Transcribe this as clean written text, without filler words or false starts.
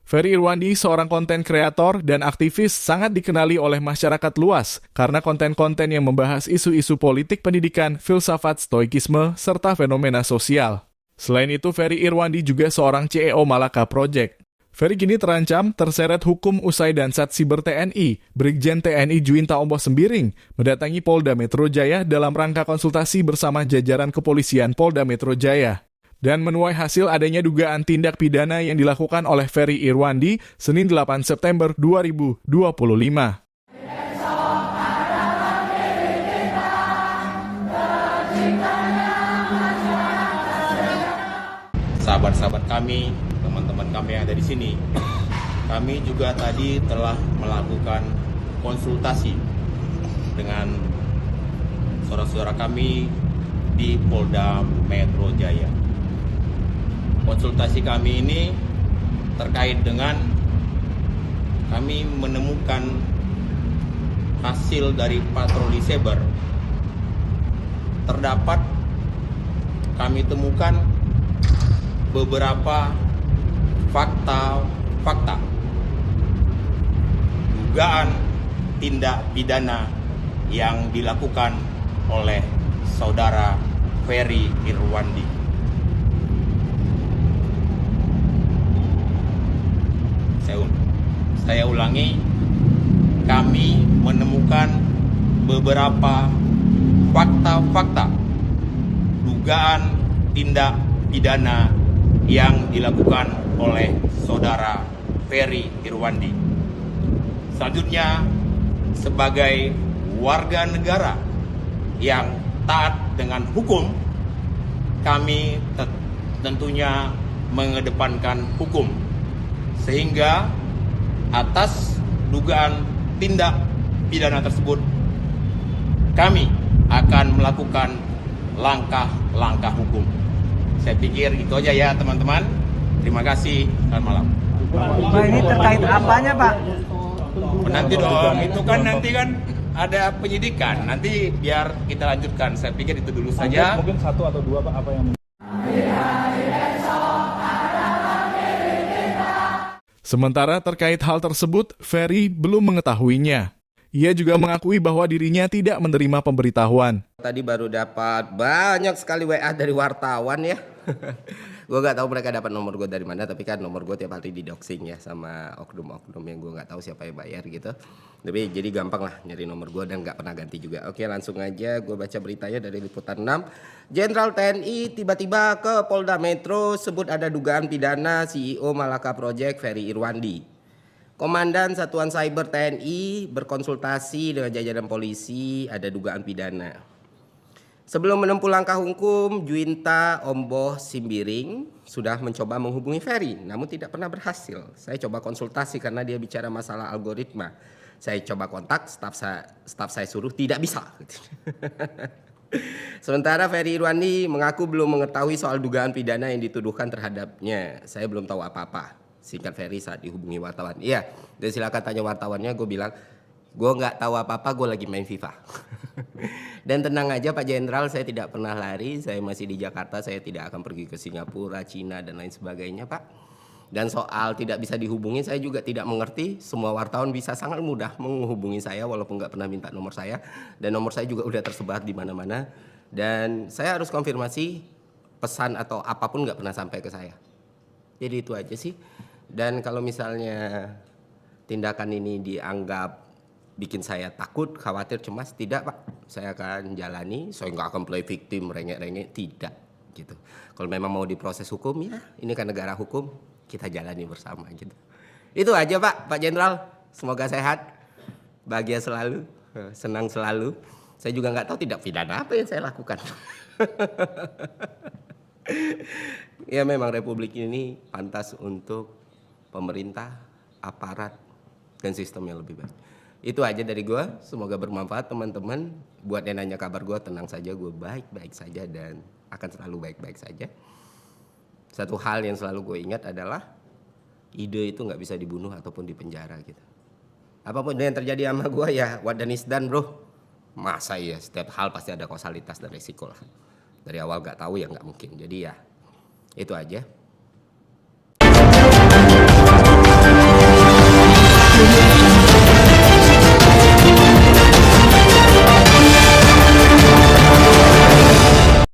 Ferry Irwandi, seorang konten kreator dan aktivis, sangat dikenali oleh masyarakat luas karena konten-konten yang membahas isu-isu politik pendidikan, filsafat, stoikisme, serta fenomena sosial. Selain itu, Ferry Irwandi juga seorang CEO Malaka Project. Ferry kini terancam terseret hukum usai Dansat Siber TNI, Brigjen TNI Juwinta Omboh Sembiring, mendatangi Polda Metro Jaya dalam rangka konsultasi bersama jajaran kepolisian Polda Metro Jaya. Dan menuai hasil adanya dugaan tindak pidana yang dilakukan oleh Ferry Irwandi Senin 8 September 2025. Sahabat-sahabat kami, teman-teman kami yang ada di sini, kami juga tadi telah melakukan konsultasi dengan saudara-saudara kami di Polda Metro Jaya. Konsultasi kami ini terkait dengan kami menemukan hasil dari patroli cyber. Terdapat kami temukan beberapa fakta dugaan tindak pidana yang dilakukan oleh saudara Ferry Irwandi. Saya ulangi, kami menemukan beberapa fakta dugaan tindak pidana yang dilakukan oleh saudara Ferry Irwandi. Selanjutnya, sebagai warga negara yang taat dengan hukum, kami tentunya mengedepankan hukum. Sehingga atas dugaan tindak pidana tersebut, kami akan melakukan langkah-langkah hukum. Saya pikir itu aja ya teman-teman. Terima kasih, selamat malam. Pak, ini terkait apanya Pak? Nanti dong, itu kan nanti kan ada penyidikan. Nanti biar kita lanjutkan. Saya pikir itu dulu saja. Mungkin satu atau dua Pak, apa yang... Sementara terkait hal tersebut, Ferry belum mengetahuinya. Ia juga mengakui bahwa dirinya tidak menerima pemberitahuan. Tadi baru dapat banyak sekali WA dari wartawan ya. Gue gak tahu mereka dapat nomor gue dari mana, tapi kan nomor gue tiap hari didoxing ya sama oknum-oknum yang gue gak tahu siapa yang bayar gitu. Tapi jadi gampang lah nyari nomor gue dan gak pernah ganti juga. Oke, langsung aja gue baca beritanya dari Liputan 6. Jenderal TNI tiba-tiba ke Polda Metro sebut ada dugaan pidana CEO Malaka Project Ferry Irwandi. Komandan Satuan Cyber TNI berkonsultasi dengan jajaran polisi, ada dugaan pidana. Sebelum menempuh langkah hukum, Juwinta Omboh Sembiring sudah mencoba menghubungi Ferry, namun tidak pernah berhasil. Saya coba konsultasi karena dia bicara masalah algoritma. Saya coba kontak, staf saya suruh tidak bisa. Sementara Ferry Irwandi mengaku belum mengetahui soal dugaan pidana yang dituduhkan terhadapnya. Saya belum tahu apa-apa. Singkat Ferry saat dihubungi wartawan. Iya, dan silakan tanya wartawannya. Gue bilang, gue nggak tahu apa-apa, gue lagi main FIFA. Dan tenang aja Pak Jenderal, saya tidak pernah lari, saya masih di Jakarta, saya tidak akan pergi ke Singapura, Cina, dan lain sebagainya Pak. Dan soal tidak bisa dihubungi, saya juga tidak mengerti. Semua wartawan bisa sangat mudah menghubungi saya walaupun nggak pernah minta nomor saya. Dan nomor saya juga udah tersebar di mana-mana. Dan saya harus konfirmasi pesan atau apapun nggak pernah sampai ke saya. Jadi itu aja sih. Dan kalau misalnya tindakan ini dianggap bikin saya takut, khawatir, cemas, tidak Pak. Saya akan jalani, saya nggak akan play victim, rengek-rengek, tidak. Gitu. Kalau memang mau diproses hukum, ya ini kan negara hukum, kita jalani bersama gitu. Itu aja Pak Jenderal. Semoga sehat, bahagia selalu, senang selalu. Saya juga nggak tahu tindak pidana apa yang saya lakukan. Ya memang Republik ini pantas untuk pemerintah, aparat, dan sistem yang lebih baik. Itu aja dari gue, semoga bermanfaat teman-teman. Buat yang nanya kabar gue, tenang saja, gue baik-baik saja dan akan selalu baik-baik saja. Satu hal yang selalu gue ingat adalah ide itu gak bisa dibunuh ataupun dipenjara gitu. Apapun yang terjadi sama gue ya what done is done bro. Masa ya setiap hal pasti ada kausalitas dan resiko lah. Dari awal gak tahu ya gak mungkin. Jadi ya itu aja.